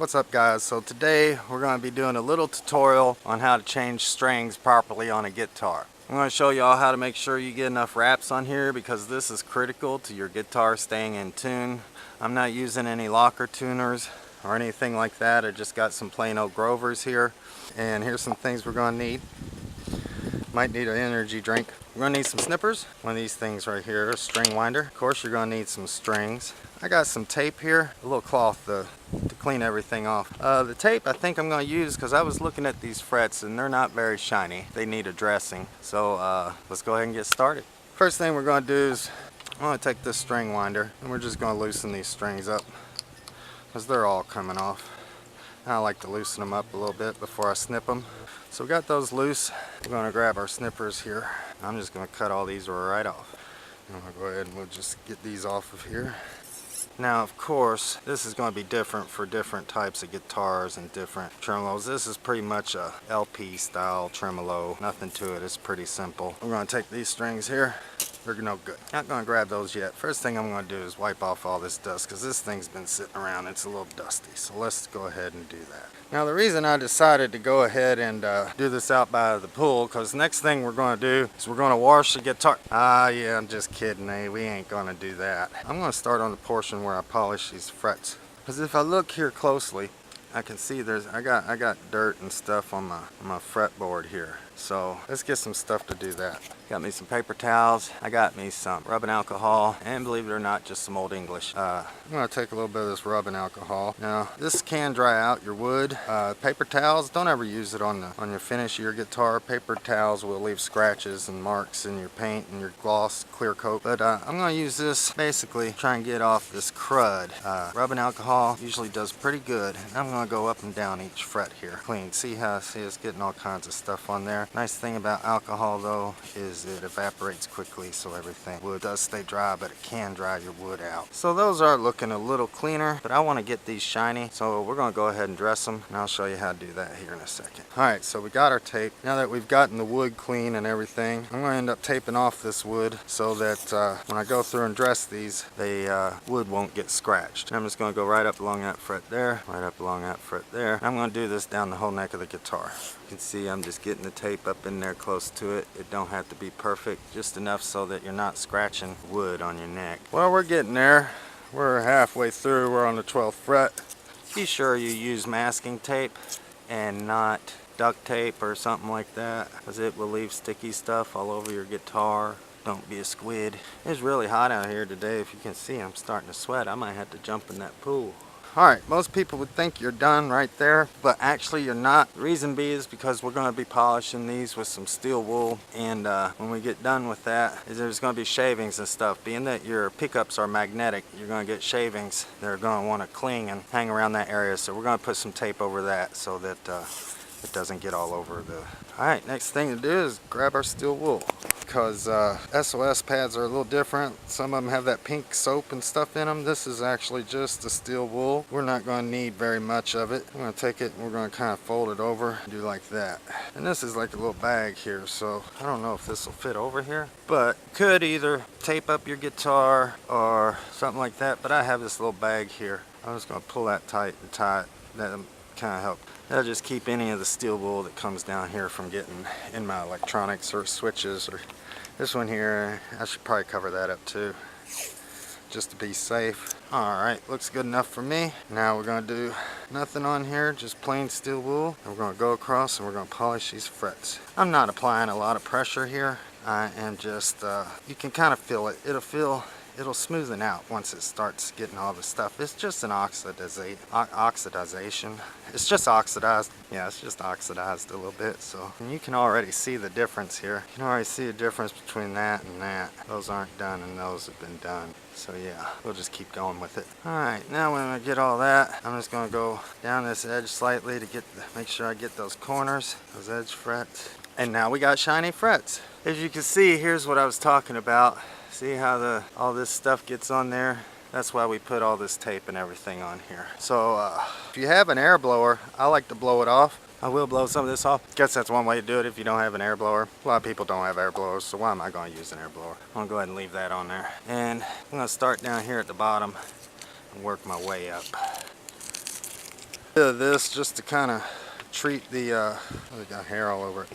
What's up guys? So today we're going to be doing a little tutorial on how to change strings properly on a guitar. I'm going to show you all how to make sure you get enough wraps on here because this is critical to your guitar staying in tune. I'm not using any locker tuners or anything like that. I just got some plain old Grovers here. And here's some things we're going to need. Might need an energy drink. We're going to need some snippers. One of these things right here, a string winder. Of course you're going to need some strings. I got some tape here, a little cloth to clean everything off. The tape I think I'm going to use because I was looking at these frets and they're not very shiny. They need a dressing. So let's go ahead and get started. First thing we're going to do is I'm going to take this string winder and we're just going to loosen these strings up because they're all coming off. I like to loosen them up a little bit before I snip them. So we got those loose. We're going to grab our snippers here. I'm just going to cut all these right off. I'm going to go ahead and we'll just get these off of here. Now of course this is going to be different for different types of guitars and different tremolos. This is pretty much a LP style tremolo. Nothing to it, it's pretty simple. We're going to take these strings here. They're no good. Not going to grab those yet. First thing I'm going to do is wipe off all this dust because this thing's been sitting around. It's a little dusty. So let's go ahead and do that. Now the reason I decided to go ahead and do this out by the pool because next thing we're going to do is we're going to wash the guitar. Yeah, I'm just kidding. Hey, we ain't going to do that. I'm going to start on the portion where I polish these frets. Because if I look here closely, I can see I got dirt and stuff on my fretboard here. So let's get some stuff to do that. Got me some paper towels. I got me some rubbing alcohol, and believe it or not, just some Old English. I'm gonna take a little bit of this rubbing alcohol. Now this can dry out your wood. Paper towels, don't ever use it on your finish of your guitar. Paper towels will leave scratches and marks in your paint and your gloss clear coat. But I'm gonna use this basically try and get off this crud. Rubbing alcohol usually does pretty good. I'm gonna go up and down each fret here, clean. See it's getting all kinds of stuff on there. Nice thing about alcohol though is it evaporates quickly, so everything wood does stay dry, but it can dry your wood out. So those are looking a little cleaner, but I want to get these shiny, so we're going to go ahead and dress them, and I'll show you how to do that here in a second. Alright, so we got our tape. Now that we've gotten the wood clean and everything, I'm going to end up taping off this wood so that when I go through and dress these, the wood won't get scratched. I'm just going to go right up along that fret there, right up along that fret there. I'm going to do this down the whole neck of the guitar. You can see I'm just getting the tape up in there close to it. It don't have to be perfect, just enough so that you're not scratching wood on your neck. Well, we're getting there. We're halfway through. We're on the 12th fret. Be sure you use masking tape and not duct tape or something like that, because it will leave sticky stuff all over your guitar. Don't be a squid. It's really hot out here today. If you can see, I'm starting to sweat. I might have to jump in that pool. Alright, most people would think you're done right there, but actually you're not. The reason being is because we're going to be polishing these with some steel wool, and when we get done with that, there's going to be shavings and stuff. Being that your pickups are magnetic, you're going to get shavings. They're going to want to cling and hang around that area, so we're going to put some tape over that so that it doesn't get all over the... Alright, next thing to do is grab our steel wool. Because SOS pads are a little different. Some of them have that pink soap and stuff in them. This is actually just the steel wool. We're not going to need very much of it. I'm going to take it and we're going to kind of fold it over and do like that. And this is like a little bag here, so I don't know if this will fit over here, but could either tape up your guitar or something like that. But I have this little bag here. I'm just going to pull that tight and tie it. That'll kind of help. That'll just keep any of the steel wool that comes down here from getting in my electronics or switches. Or this one here, I should probably cover that up too, just to be safe. Alright, looks good enough for me. Now we're going to do nothing on here, just plain steel wool. And we're going to go across and we're going to polish these frets. I'm not applying a lot of pressure here. I am just, you can kind of feel it. It'll smoothen out once it starts getting all the stuff. It's just an oxidization. It's just oxidized. Yeah, it's just oxidized a little bit. So and you can already see the difference here. You can already see the difference between that and that. Those aren't done and those have been done. So yeah, we'll just keep going with it. Alright, now when I get all that, I'm just going to go down this edge slightly to make sure I get those corners, those edge frets. And now we got shiny frets. As you can see, here's what I was talking about. See how all this stuff gets on there? That's why we put all this tape and everything on here. So if you have an air blower, I like to blow it off. I will blow some of this off. Guess that's one way to do it if you don't have an air blower. A lot of people don't have air blowers, so why am I going to use an air blower? I'm going to go ahead and leave that on there. And I'm going to start down here at the bottom and work my way up. bit of this just to kind of treat the, oh, they got hair all over it.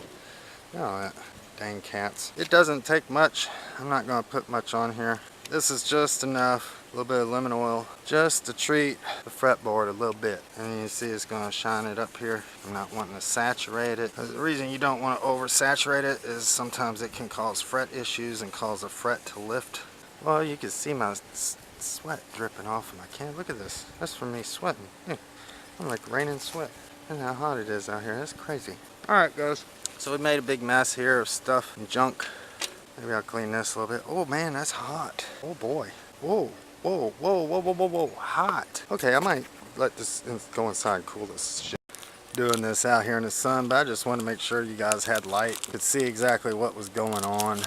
Oh, that dang cats. It doesn't take much. I'm not going to put much on here. This is just enough, a little bit of lemon oil, just to treat the fretboard a little bit. And you see it's going to shine it up here. I'm not wanting to saturate it. The reason you don't want to oversaturate it is sometimes it can cause fret issues and cause a fret to lift. Well, you can see my sweat dripping off of my can. Look at this. That's from me sweating. Yeah, I'm like raining sweat. Look how hot it is out here. That's crazy. Alright guys, so we made a big mess here of stuff and junk. Maybe I'll clean this a little bit. Oh man, that's hot. Oh boy. Whoa, whoa, whoa, whoa, whoa, whoa, whoa. Hot. Okay, I might let this go inside and cool this shit. Doing this out here in the sun, but I just wanted to make sure you guys had light, could see exactly what was going on.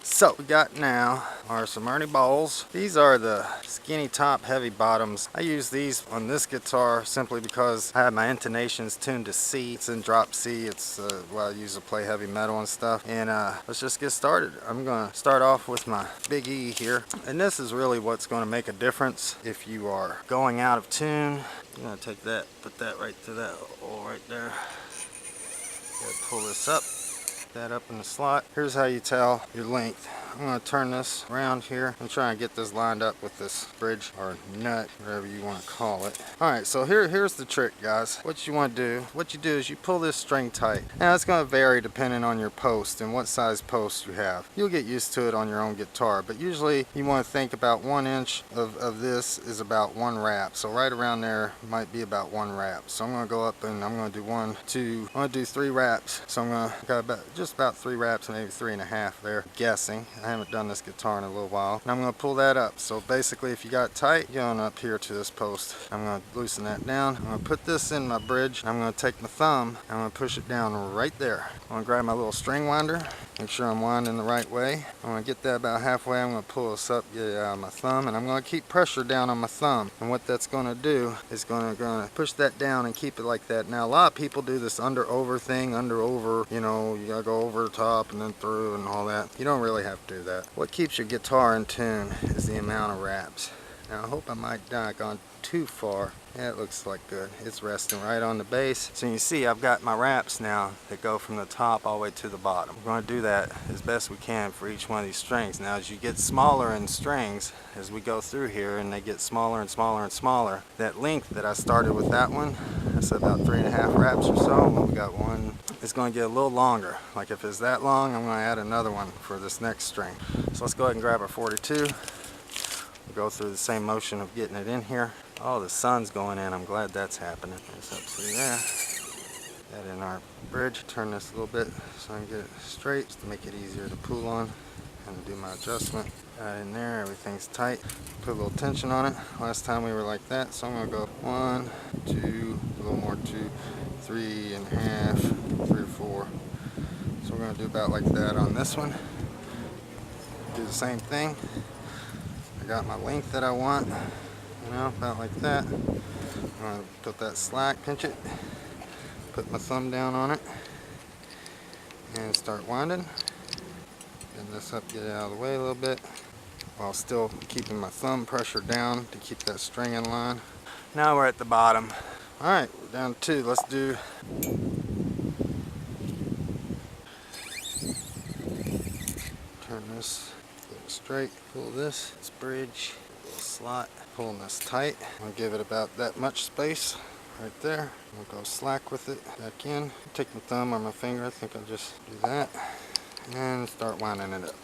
So we got now are some Ernie balls. These are the skinny top, heavy bottoms. I use these on this guitar simply because I have my intonations tuned to C. It's in drop C. It's what I use to play heavy metal and stuff. And let's just get started. I'm gonna start off with my Big E here. And this is really what's gonna make a difference if you are going out of tune. I'm gonna take that, put that right to that hole right there. Gotta pull this up. That up in the slot. Here's how you tell your length. I'm going to turn this around here and try and get this lined up with this bridge or nut, whatever you want to call it. Alright, so here's the trick, guys. What you want to do is you pull this string tight. Now it's going to vary depending on your post and what size post you have. You'll get used to it on your own guitar, but usually you want to think about 1 inch of this is about 1 wrap. So right around there might be about 1 wrap. So I'm going to go up and I'm going to do 1, 2, I'm going to do 3 wraps. So I'm going to got just about 3 wraps, maybe 3.5 there, guessing. I haven't done this guitar in a little while. And I'm going to pull that up. So basically if you got it tight, going up here to this post. I'm going to loosen that down. I'm going to put this in my bridge. I'm going to take my thumb. I'm going to push it down right there. I'm going to grab my little string winder. Make sure I'm winding the right way. I'm going to get that about halfway. I'm going to pull this up, get it out of my thumb. And I'm going to keep pressure down on my thumb. And what that's going to do is going to push that down and keep it like that. Now a lot of people do this under-over thing. Under-over, you know, you got to go over the top and then through and all that. You don't really have to do that. What keeps your guitar in tune is the amount of wraps. Now I hope I might not have gone too far. Yeah, it looks like good. It's resting right on the bass. So you see I've got my wraps now that go from the top all the way to the bottom. We're going to do that as best we can for each one of these strings. Now as you get smaller in strings, as we go through here and they get smaller and smaller and smaller, that length that I started with that one, that's about 3.5 wraps or so. And we got one, it's going to get a little longer. Like if it's that long, I'm going to add another one for this next string. So let's go ahead and grab our 42. Go through the same motion of getting it in here. Oh, the sun's going in. I'm glad that's happening. There's up through there. That in our bridge. Turn this a little bit so I can get it straight, just to make it easier to pull on and do my adjustment. Got it in there. Everything's tight. Put a little tension on it. Last time we were like that, so I'm going to go 1, 2, a little more, 2, 3.5, 3 or 4. So we're going to do about like that on this one. Do the same thing. I got my length that I want, you know, about like that. I'm going to put that slack, pinch it, put my thumb down on it, and start winding. Getting this up, get it out of the way a little bit, while still keeping my thumb pressure down to keep that string in line. Now we're at the bottom. Alright, we're down to 2. Let's do... Turn this straight, pull this bridge, little slot, pulling this tight. I'm going to give it about that much space right there. I'm going to go slack with it back in. Take my thumb or my finger, I think I'll just do that, and start winding it up.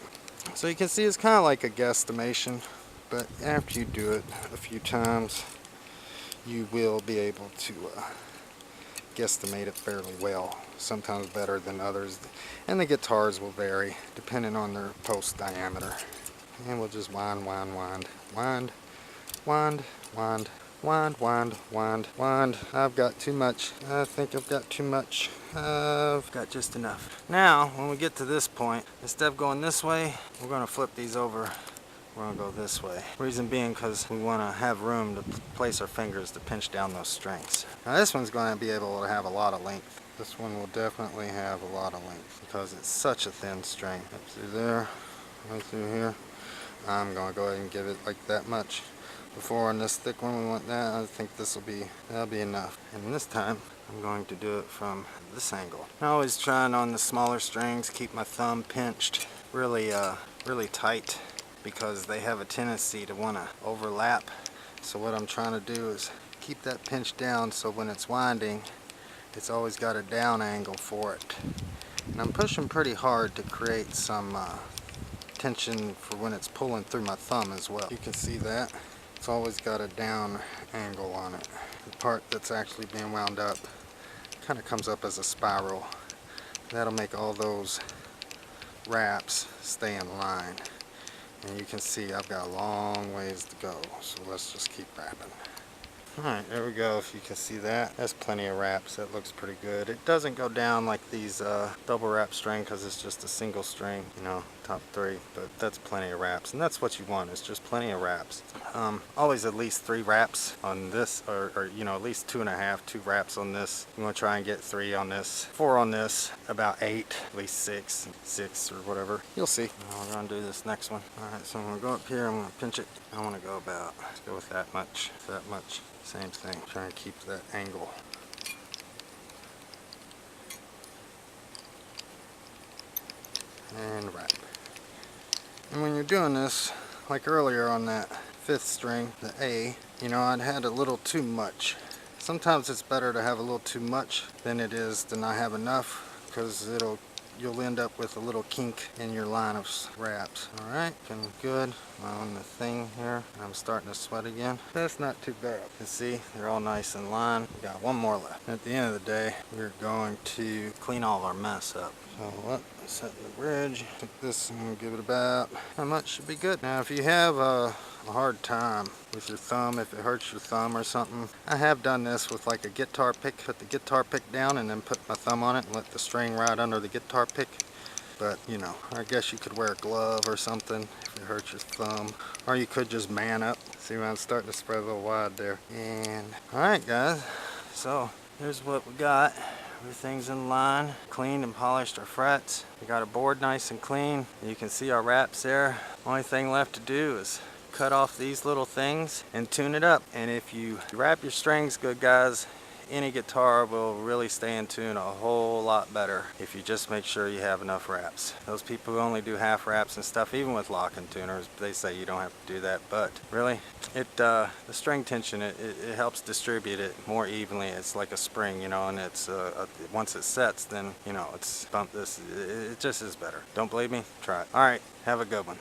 So you can see it's kind of like a guesstimation, but after you do it a few times, you will be able to guesstimate it fairly well. Sometimes better than others, and the guitars will vary depending on their post diameter. And we'll just wind, wind, wind, wind, wind, wind, wind, wind, wind, wind. I've got too much. I think I've got too much. I've got just enough. Now, when we get to this point, instead of going this way, we're going to flip these over. We're going to go this way. Reason being because we want to have room to place our fingers to pinch down those strings. Now this one's going to be able to have a lot of length. This one will definitely have a lot of length because it's such a thin string. Up through there, right through here. I'm going to go ahead and give it like that much. before on this thick one. We want that. I think that'll be enough. And this time I'm going to do it from this angle. I always trying on the smaller strings, keep my thumb pinched really tight, because they have a tendency to want to overlap. So what I'm trying to do is keep that pinched down, so when it's winding, it's always got a down angle for it. And I'm pushing pretty hard to create some tension for when it's pulling through my thumb as well. You can see that. It's always got a down angle on it. The part that's actually being wound up kind of comes up as a spiral. That'll make all those wraps stay in line. And you can see I've got a long ways to go, so let's just keep wrapping. Alright, there we go. If you can see that, that's plenty of wraps. That looks pretty good. It doesn't go down like these double wrap string, because it's just a single string, you know, top 3, but that's plenty of wraps, and that's what you want, is just plenty of wraps. Always at least 3 wraps on this, or you know, at least 2.5, 2 wraps on this. You want to try and get 3 on this, 4 on this, about 8, at least 6 or whatever. You'll see. We're going to do this next one. Alright, so I'm going to go up here, I'm going to pinch it. I want to go about, let's go with that much, Same thing, try and keep that angle. And wrap. And when you're doing this, like earlier on that 5th string, the A, you know, I'd had a little too much. Sometimes it's better to have a little too much than it is to not have enough, because you'll end up with a little kink in your line of wraps. Alright, looking good on the thing here. I'm starting to sweat again. That's not too bad. You can see they're all nice in line. We got one more left. At the end of the day, we're going to clean all our mess up. So what? Set the bridge. Take this and give it about how much should be good. Now if you have a hard time with your thumb, if it hurts your thumb or something, I have done this with like a guitar pick. Put the guitar pick down and then put my thumb on it and let the string ride under the guitar pick. But you know, I guess you could wear a glove or something if it hurts your thumb, or you could just man up. See, I'm starting to spread a little wide there. And alright guys, so here's what we got. Everything's in line, cleaned and polished our frets. We got our board nice and clean. You can see our wraps there. Only thing left to do is cut off these little things and tune it up. And if you wrap your strings good, guys, any guitar will really stay in tune a whole lot better if you just make sure you have enough wraps. Those people who only do half wraps and stuff, even with locking tuners, they say you don't have to do that, but really, the string tension, it helps distribute it more evenly. It's like a spring, you know, and it's once it sets, then you know, it's it just is better. Don't believe me? Try it. Alright, have a good one.